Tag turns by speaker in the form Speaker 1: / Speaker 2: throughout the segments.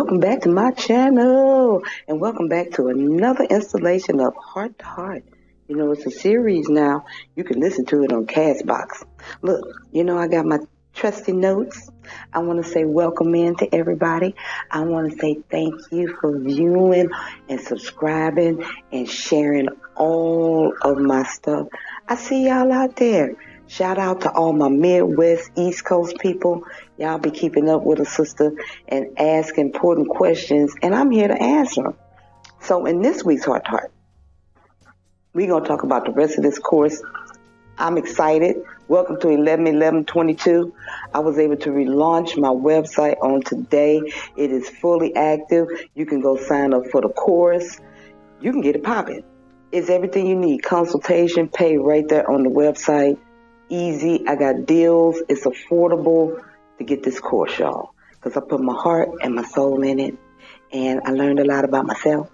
Speaker 1: welcome back to my channel, and welcome back to another installation of Heart to Heart. You know, it's a series now. You can listen to it on Castbox. Look, you know, I got my trusty notes. I want to say welcome in to everybody. I want to say thank you for viewing and subscribing and sharing all of my stuff. I see y'all out there. Shout out to all my Midwest, East Coast people. Y'all be keeping up with a sister and ask important questions, and I'm here to answer them. So in this week's Heart to Heart, we're going to talk about the rest of this course. I'm excited. Welcome to 11/11/22. I was able to relaunch my website on today. It is fully active. You can go sign up for the course. You can get it popping. It's everything you need. Consultation, pay right there on the website. Easy. I got deals. It's affordable to get this course, y'all, because I put my heart and my soul in it, and I learned a lot about myself,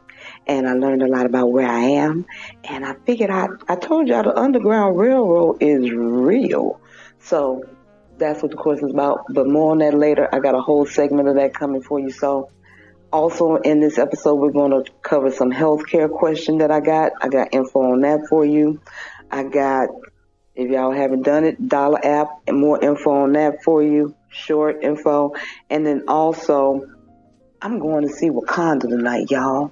Speaker 1: and I learned a lot about where I am, and I figured I told y'all the Underground Railroad is real. So that's what the course is about, but more on that later. I got a whole segment of that coming for you. So also in this episode, we're going to cover some healthcare question that I got. I got info on that for you. I got, if y'all haven't done it, Dollar app and more info on that for you, short info. And then also, I'm going to see Wakanda tonight, y'all.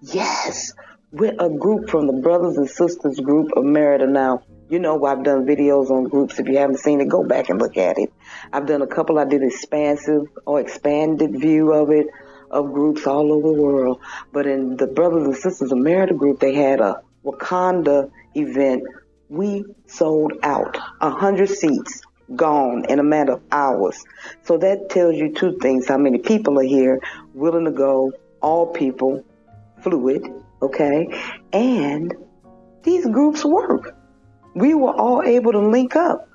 Speaker 1: Yes, with a group from the Brothers and Sisters group of Merida. Now, you know, I've done videos on groups. If you haven't seen it, go back and look at it. I've done a couple. I did expansive or expanded view of it, of groups all over the world. But in the Brothers and Sisters of Merida group, they had a Wakanda event. We sold out 100 seats, gone in a matter of hours. So that tells you two things: how many people are here, willing to go, all people, fluid, okay? And these groups work. We were all able to link up.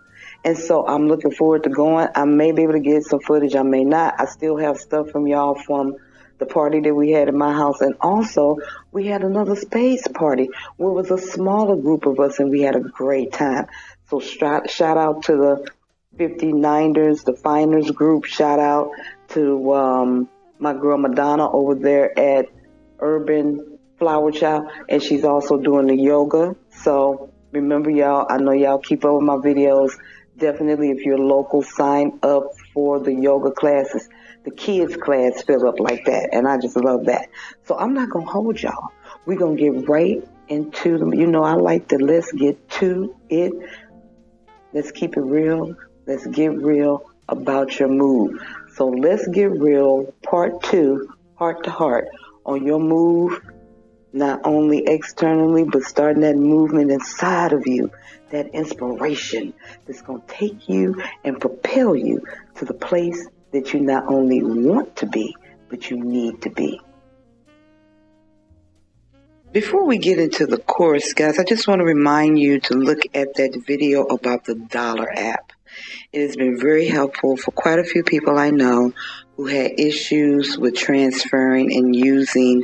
Speaker 1: And so I'm looking forward to going. I may be able to get some footage. I may not. I still have stuff from y'all from the party that we had in my house. And also, we had another space party where it was a smaller group of us, and we had a great time. So shout out to the 59ers, the Finers group. Shout out to my girl Madonna over there at Urban Flower Child, and she's also doing the yoga. So remember, y'all, I know y'all keep up with my videos. Definitely, if you're local, sign up for the yoga classes. The kids class fill up like that, and I just love that. So I'm not going to hold y'all. We're going to get right into them. You know, I like to let's get to it. Let's keep it real. Let's get real about your move. So let's get real, part 2, Heart to Heart, on your move, not only externally, but starting that movement inside of you, that inspiration that's going to take you and propel you to the place that you not only want to be, but you need to be. Before we get into the course, guys, I just want to remind you to look at that video about the Dollar app. It has been very helpful for quite a few people I know who had issues with transferring and using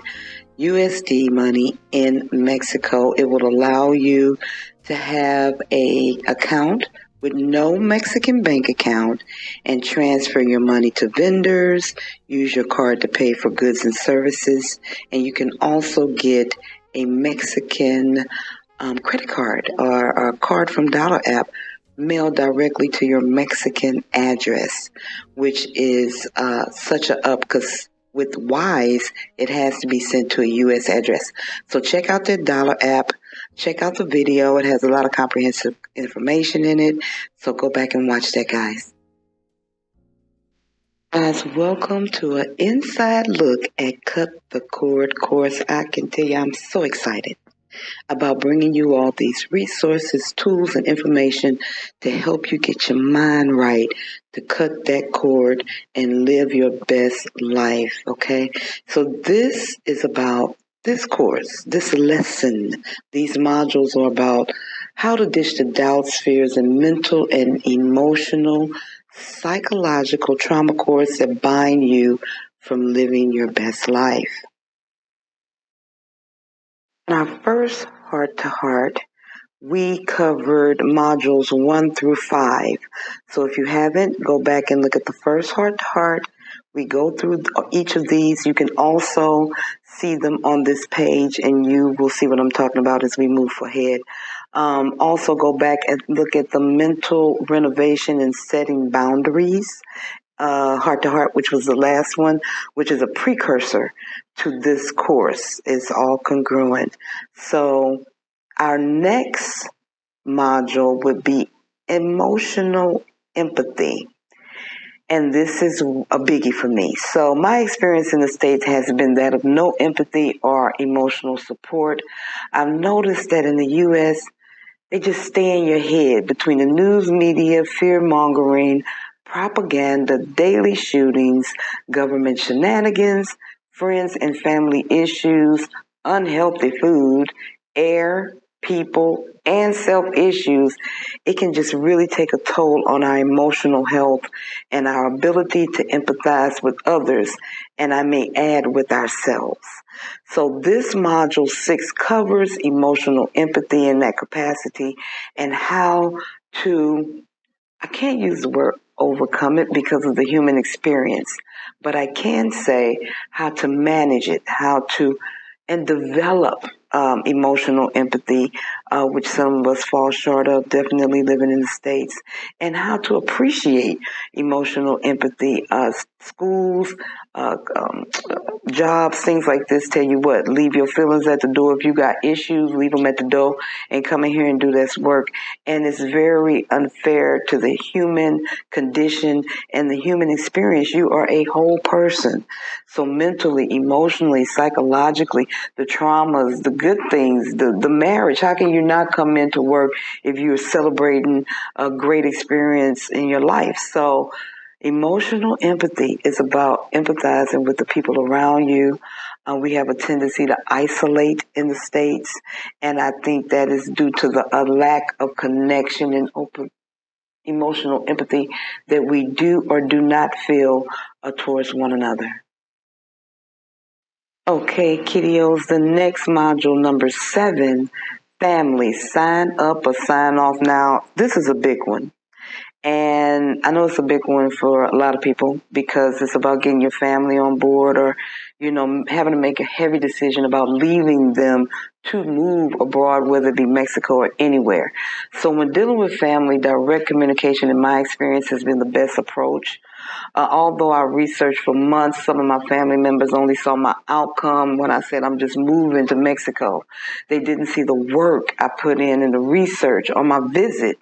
Speaker 1: USD money in Mexico. It will allow you to have an account with no Mexican bank account and transfer your money to vendors, use your card to pay for goods and services, and you can also get a Mexican credit card or a card from Dollar app mailed directly to your Mexican address, which is such a up because with Wise, it has to be sent to a U.S. address. So check out that Dollar app. Check out the video. It has a lot of comprehensive information in it. So go back and watch that, guys. Guys, welcome to an inside look at Cut the Cord course. I can tell you I'm so excited about bringing you all these resources, tools, and information to help you get your mind right, to cut that cord and live your best life, okay? So this is about this course, this lesson. These modules are about how to ditch the doubts, fears, and mental and emotional, psychological trauma cords that bind you from living your best life. In our first Heart to Heart, we covered modules 1 through 5. So if you haven't, go back and look at the first Heart to Heart. We go through each of these. You can also see them on this page, and you will see what I'm talking about as we move ahead. Also go back and look at the mental renovation and setting boundaries, Heart to Heart, which was the last one, which is a precursor to this course. It's all congruent. So our next module would be emotional empathy. And this is a biggie for me. So my experience in the States has been that of no empathy or emotional support. I've noticed that in the U.S., they just stay in your head between the news media, fear-mongering, propaganda, daily shootings, government shenanigans, friends and family issues, unhealthy food, air, people, and self-issues. It can just really take a toll on our emotional health and our ability to empathize with others, and I may add with ourselves. So this module 6 covers emotional empathy in that capacity and how to, I can't use the word overcome it because of the human experience, but I can say how to manage it, how to, and develop emotional empathy, which some of us fall short of, definitely living in the States, and how to appreciate emotional empathy. Schools, jobs, things like this tell you what, leave your feelings at the door. If you got issues, leave them at the door and come in here and do this work. And it's very unfair to the human condition and the human experience. You are a whole person. So mentally, emotionally, psychologically, the traumas, the good things, the marriage, how can you not come into work if you're celebrating a great experience in your life? So emotional empathy is about empathizing with the people around you. We have a tendency to isolate in the States, and I think that is due to a lack of connection and open emotional empathy that we do or do not feel towards one another. Okay, kiddios, the next module, number 7, family, sign up or sign off. Now, this is a big one. And I know it's a big one for a lot of people because it's about getting your family on board or, having to make a heavy decision about leaving them to move abroad, whether it be Mexico or anywhere. So when dealing with family, direct communication, in my experience, has been the best approach. Although I researched for months, some of my family members only saw my outcome when I said I'm just moving to Mexico. They didn't see the work I put in and the research on my visit.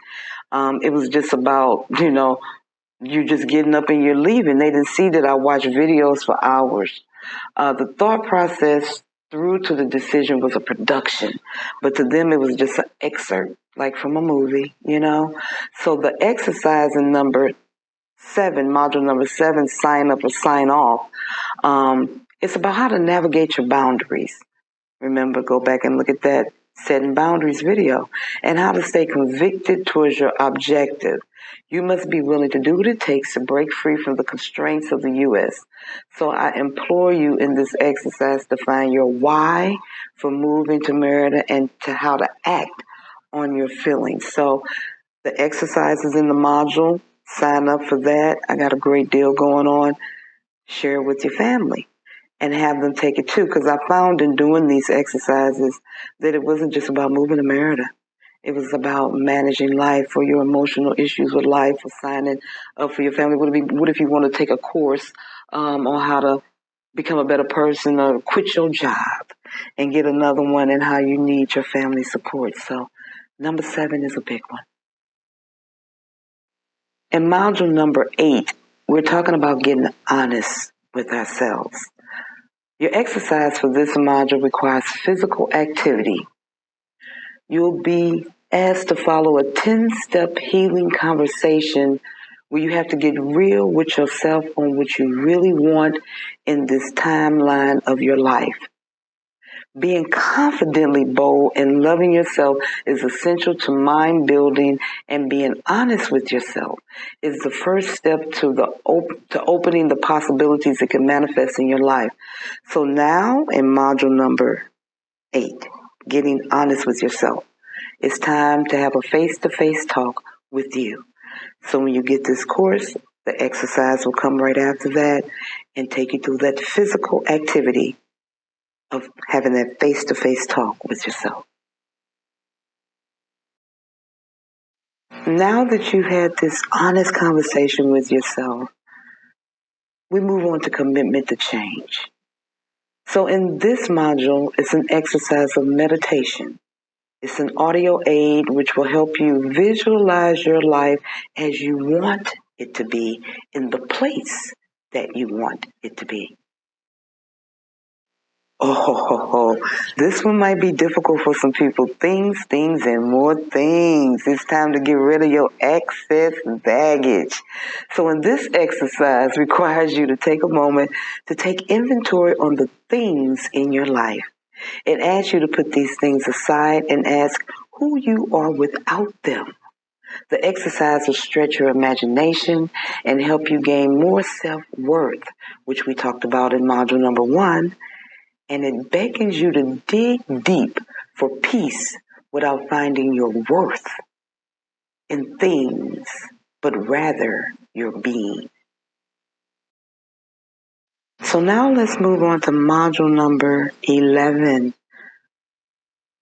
Speaker 1: It was just about, you just getting up and you're leaving. They didn't see that I watched videos for hours. The thought process through to the decision was a production, but to them it was just an excerpt, like from a movie, So the exercise in number 7, module number 7, sign up or sign off, it's about how to navigate your boundaries. Remember, go back and look at that setting boundaries video and how to stay convicted towards your objective. You must be willing to do what it takes to break free from the constraints of the U.S. So I implore you in this exercise to find your why for moving to Merida and to how to act on your feelings. So the exercises in the module, sign up for that. I got a great deal going on. Share it with your family and have them take it too. Because I found in doing these exercises that it wasn't just about moving to Merida. It was about managing life or your emotional issues with life or signing up for your family. What if you want to take a course on how to become a better person or quit your job and get another one and how you need your family support. So number 7 is a big one. In module number 8, we're talking about getting honest with ourselves. Your exercise for this module requires physical activity. You'll be asked to follow a 10-step healing conversation where you have to get real with yourself on what you really want in this timeline of your life. Being confidently bold and loving yourself is essential to mind building, and being honest with yourself is the first step to opening the possibilities that can manifest in your life. So now in module number 8, getting honest with yourself, it's time to have a face-to-face talk with you. So when you get this course, The exercise will come right after that and take you through that physical activity of having that face-to-face talk with yourself. Now that you've had this honest conversation with yourself, we move on to commitment to change. So in this module, it's an exercise of meditation. It's an audio aid which will help you visualize your life as you want it to be in the place that you want it to be. Oh, this one might be difficult for some people. Things, and more things. It's time to get rid of your excess baggage. So in this exercise requires you to take a moment to take inventory on the things in your life. It asks you to put these things aside and ask who you are without them. The exercise will stretch your imagination and help you gain more self-worth, which we talked about in module number 1. And it beckons you to dig deep for peace without finding your worth in things, but rather your being. So now let's move on to module number 11,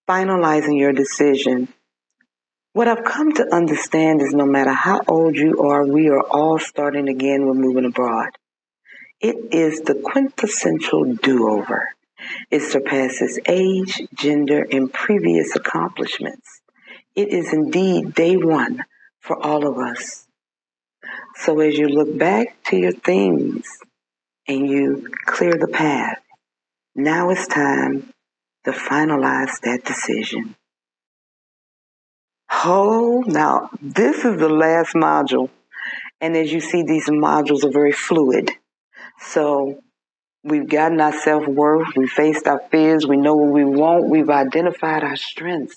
Speaker 1: finalizing your decision. What I've come to understand is no matter how old you are, we are all starting again with moving abroad. It is the quintessential do-over. It surpasses age, gender, and previous accomplishments. It is indeed day one for all of us. So as you look back to your things and you clear the path, now it's time to finalize that decision. Oh, now this is the last module. And as you see, these modules are very fluid. So we've gotten our self-worth, we faced our fears, we know what we want, we've identified our strengths.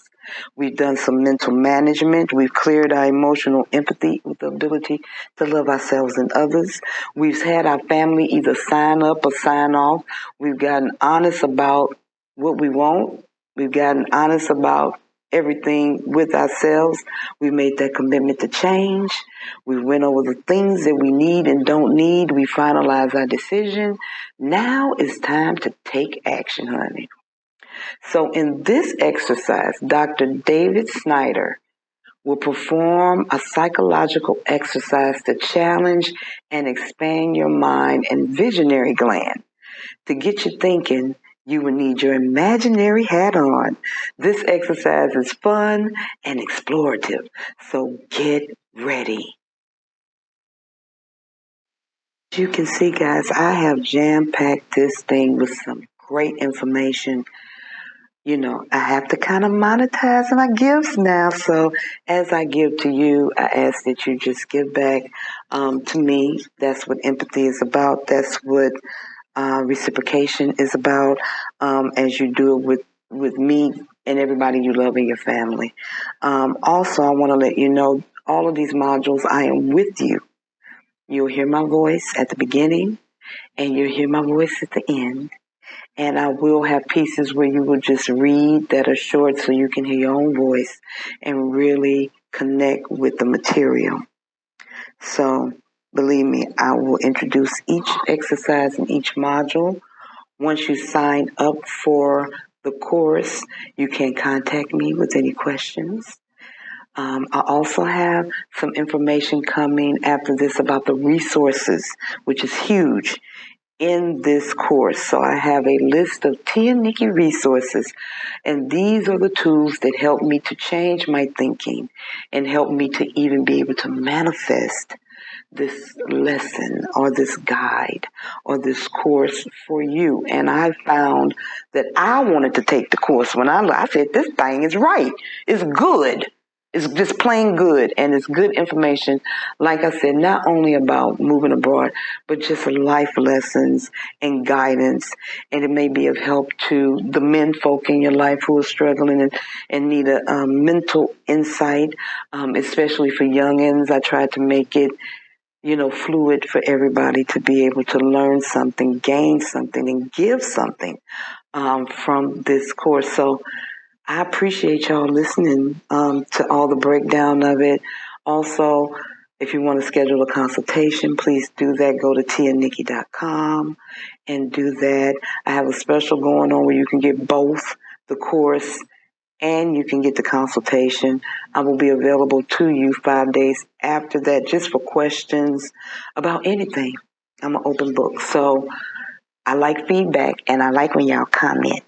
Speaker 1: We've done some mental management, we've cleared our emotional empathy with the ability to love ourselves and others. We've had our family either sign up or sign off. We've gotten honest about what we want. We've gotten honest about everything with ourselves. We made that commitment to change. We went over the things that we need and don't need. We finalized our decision. Now it's time to take action, honey. So in this exercise, Dr. David Snyder will perform a psychological exercise to challenge and expand your mind and visionary gland. To get you thinking, you will need your imaginary hat on. This exercise is fun and explorative, so get ready. As you can see, guys, I have jam-packed this thing with some great information. You know, I have to kind of monetize my gifts now. So as I give to you, I ask that you just give back to me. That's what empathy is about. That's what reciprocation is about, as you do it with me and everybody you love in your family. Also, I want to let you know, all of these modules, I am with you. You'll hear my voice at the beginning, and you'll hear my voice at the end. And I will have pieces where you will just read that are short so you can hear your own voice and really connect with the material. So believe me, I will introduce each exercise in each module. Once you sign up for the course, you can contact me with any questions. I also have some information coming after this about the resources, which is huge in this course. So I have a list of Tia Niki resources, and these are the tools that help me to change my thinking and help me to even be able to manifest this lesson or this guide or this course for you. And I found that I wanted to take the course when I said, this thing is right. It's good. It's just plain good, and it's good information, like I said, not only about moving abroad, but just life lessons and guidance. And it may be of help to the men folk in your life who are struggling and need a mental insight, especially for youngins. I tried to make it, fluid for everybody to be able to learn something, gain something, and give something from this course. So I appreciate y'all listening to all the breakdown of it. Also, If you want to schedule a consultation, please do that. Go to tianiki.com and do that. I have a special going on where you can get both the course and you can get the consultation. I will be available to you 5 days after that just for questions about anything. I'm an open book. So I like feedback and I like when y'all comment.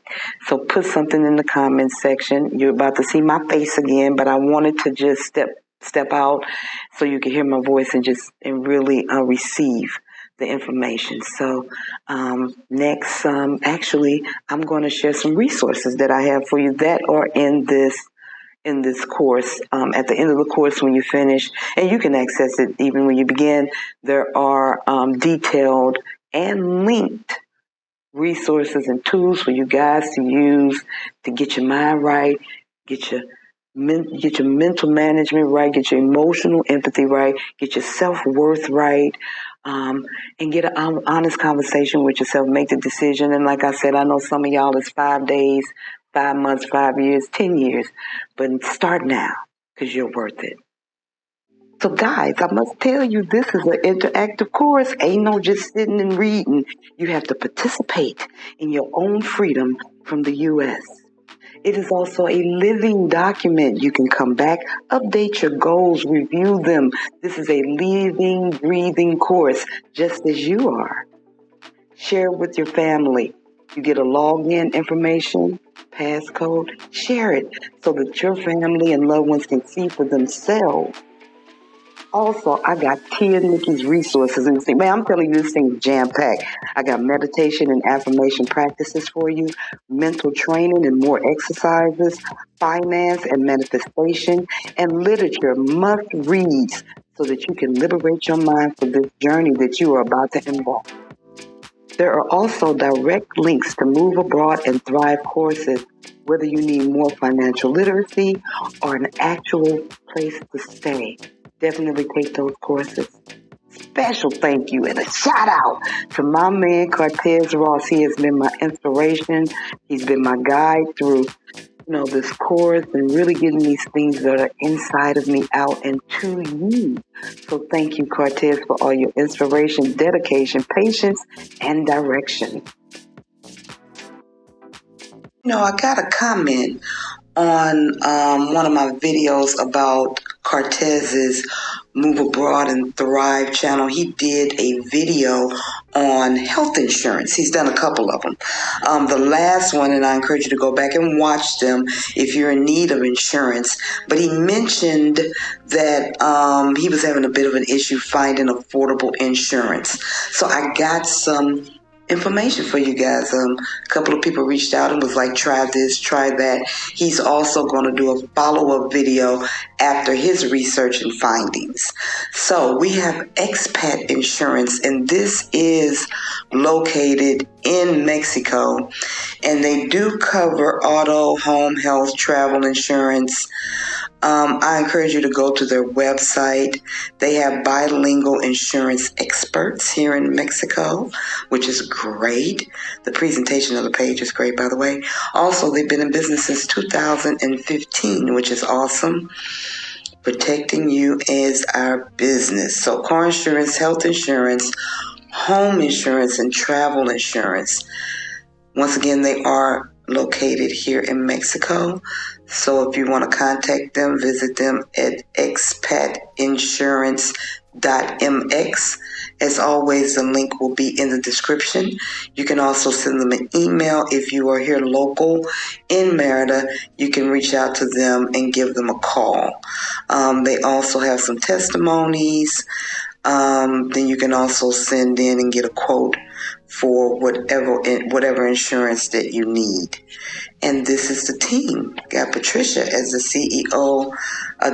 Speaker 1: So put something in the comment section. You're about to see my face again, but I wanted to just step out so you can hear my voice and really receive the information. So next, actually, I'm going to share some resources that I have for you that are in this course. At the end of the course, when you finish, and you can access it even when you begin, there are detailed and linked resources and tools for you guys to use to get your mind right, get your mental management right, get your emotional empathy right, get your self-worth right, and get an honest conversation with yourself, make the decision. And like I said, I know some of y'all is 5 days, 5 months, 5 years, 10 years, but start now because you're worth it. So guys, I must tell you, this is an interactive course. Ain't no just sitting and reading. You have to participate in your own freedom from the U.S. It is also a living document. You can come back, update your goals, review them. This is a living, breathing course, just as you are. Share it with your family. You get a login information, passcode. Share it so that your family and loved ones can see for themselves. Also, I got Tia Niki's resources in this thing. Man, I'm telling you, this thing is jam-packed. I got meditation and affirmation practices for you, mental training and more exercises, finance and manifestation, and literature must-reads so that you can liberate your mind for this journey that you are about to embark. There are also direct links to Move Abroad and Thrive courses, whether you need more financial literacy or an actual place to stay. Definitely take those courses. Special thank you and a shout out to my man Cortez Ross. He has been my inspiration. He's been my guide through this course and really getting these things that are inside of me out and to you. So thank you, Cortez, for all your inspiration, dedication, patience, and direction. I got a comment on one of my videos about Cortez's Move Abroad and Thrive channel. He did a video on health insurance. He's done a couple of them. The last one, and I encourage you to go back and watch them if you're in need of insurance, but he mentioned that he was having a bit of an issue finding affordable insurance. So I got some information for you guys. A couple of people reached out and was like, try this, try that. He's also going to do a follow-up video after his research and findings. So we have expat insurance, and this is located in Mexico, and they do cover auto, home, health, travel insurance. I encourage you to go to their website. They have bilingual insurance experts here in Mexico, which is great. The presentation of the page is great, by the way. Also, they've been in business since 2015, which is awesome. Protecting you is our business. So car insurance, health insurance, home insurance, and travel insurance. Once again, they are located here in Mexico. So if you want to contact them, visit them at expatinsurance.mx. As always, the link will be in the description. You can also send them an email. If you are here local in Merida, you can reach out to them and give them a call. They also have some testimonies. Then you can also send in and get a quote for whatever insurance that you need. And this is the team. Got Patricia as the CEO,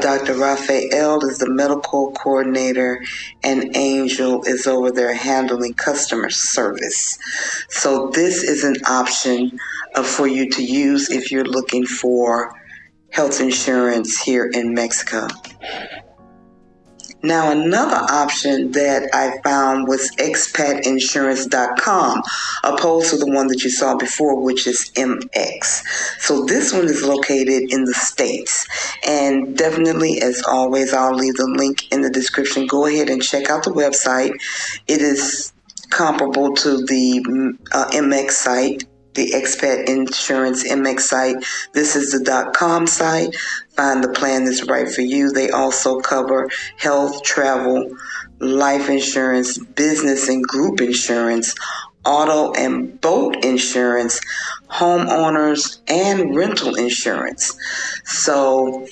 Speaker 1: Dr. Raphael is the medical coordinator, and Angel is over there handling customer service. So this is an option for you to use if you're looking for health insurance here in Mexico. Now, another option that I found was expatinsurance.com, opposed to the one that you saw before, which is MX. So this one is located in the States. And definitely, as always, I'll leave the link in the description. Go ahead and check out the website. It is comparable to the MX site, the Expat Insurance MX site. This is the .com site. Find the plan that's right for you. They also cover health, travel, life insurance, business and group insurance, auto and boat insurance, homeowners, and rental insurance. So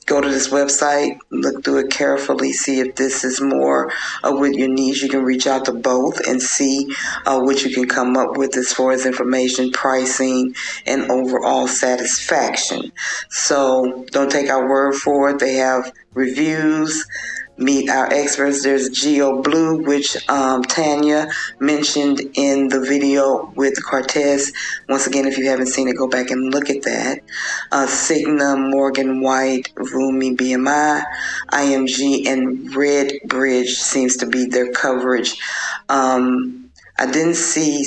Speaker 1: go to this website, look through it carefully, see if this is more with your needs. You can reach out to both and see what you can come up with as far as information, pricing, and overall satisfaction. So don't take our word for it. They have reviews. Meet our experts. There's Geo Blue, which Tanya mentioned in the video with Cortez. Once again, if you haven't seen it, go back and look at that. Cigna, Morgan White, Rumi BMI, IMG, and Red Bridge seems to be their coverage. I didn't see,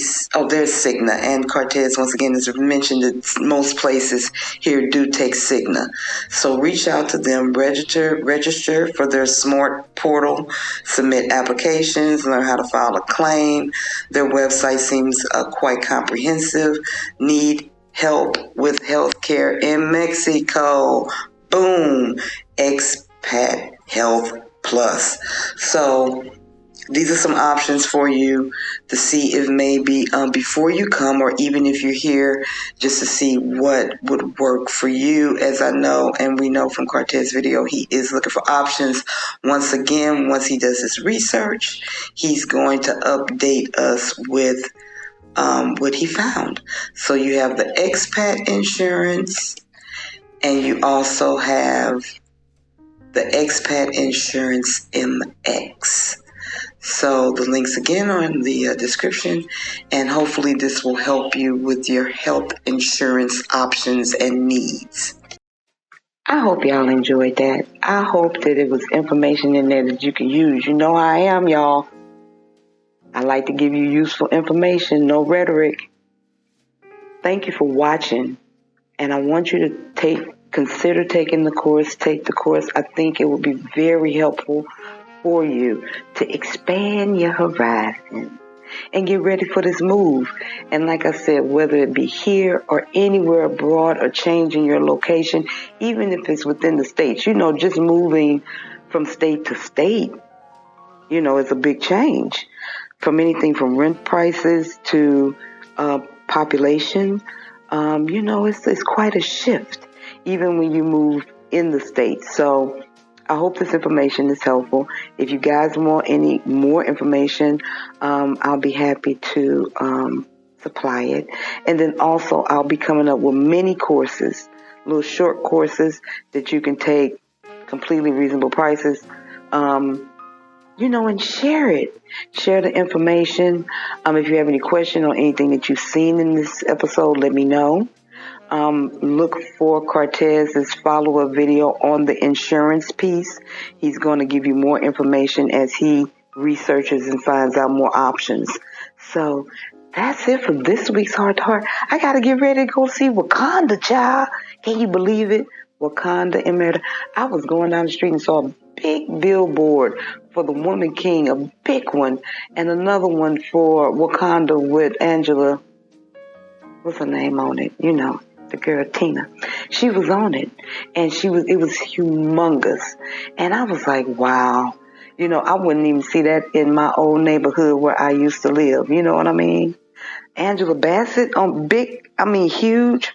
Speaker 1: there's Cigna, and Cortez, once again, as mentioned, that most places here do take Cigna. So reach out to them, register for their smart portal, submit applications, learn how to file a claim. Their website seems quite comprehensive. Need help with healthcare in Mexico? Boom! Expat Health Plus. So these are some options for you to see if maybe before you come, or even if you're here, just to see what would work for you. As I know, and we know from Cortez's video, he is looking for options. Once again, once he does his research, he's going to update us with what he found. So you have the expat insurance, and you also have the expat insurance MX. So the links again are in the description, and hopefully this will help you with your health insurance options and needs. I hope y'all enjoyed that. I hope that it was information in there that you can use. You know how I am, y'all. I like to give you useful information, no rhetoric. Thank you for watching, and I want you to consider taking the course. Take the course. I think it will be very helpful for you to expand your horizon and get ready for this move. And like I said, whether it be here or anywhere abroad or changing your location, even if it's within the states, just moving from state to state, it's a big change. From anything from rent prices to population, it's quite a shift, even when you move in the states. So I hope this information is helpful. If you guys want any more information, I'll be happy to supply it. And then also I'll be coming up with mini courses, little short courses that you can take, completely reasonable prices, and share it. Share the information. If you have any question or anything that you've seen in this episode, let me know. Look for Cortez's follow-up video on the insurance piece. He's going to give you more information as he researches and finds out more options. So that's it for this week's Heart to Heart. I got to get ready to go see Wakanda, child. Can you believe it? Wakanda in Merida. I was going down the street and saw a big billboard for the Woman King, a big one, and another one for Wakanda with Angela. What's her name on it? The girl Tina. She was on it, and it was humongous. And I was like, wow. I wouldn't even see that in my old neighborhood where I used to live. You know what I mean? Angela Bassett on huge.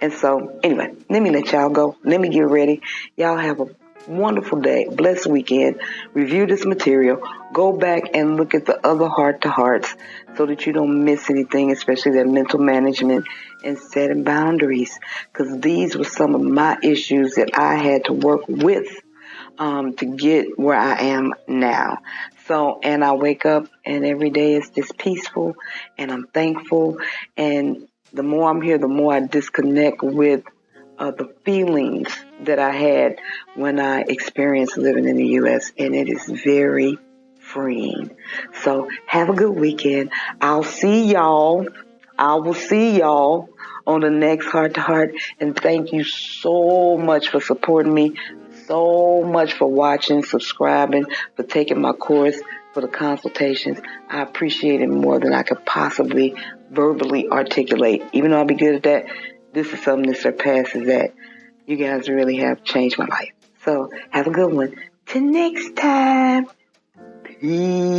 Speaker 1: And so, anyway, let me let y'all go. Let me get ready. Y'all have a wonderful day, blessed weekend. Review this material. Go back and look at the other Heart to Hearts so that you don't miss anything, especially that mental management and setting boundaries, because these were some of my issues that I had to work with to get where I am now. So, and I wake up and every day is just peaceful, and I'm thankful. And the more I'm here, the more I disconnect with the feelings that I had when I experienced living in the U.S., and it is very freeing. So have a good weekend. I will see y'all on the next Heart to Heart. And thank you so much for supporting me, so much for watching, subscribing, for taking my course, for the consultations. I appreciate it more than I could possibly verbally articulate. Even though I'll be good at that, this is something that surpasses that. You guys really have changed my life. So have a good one. Till next time. Peace.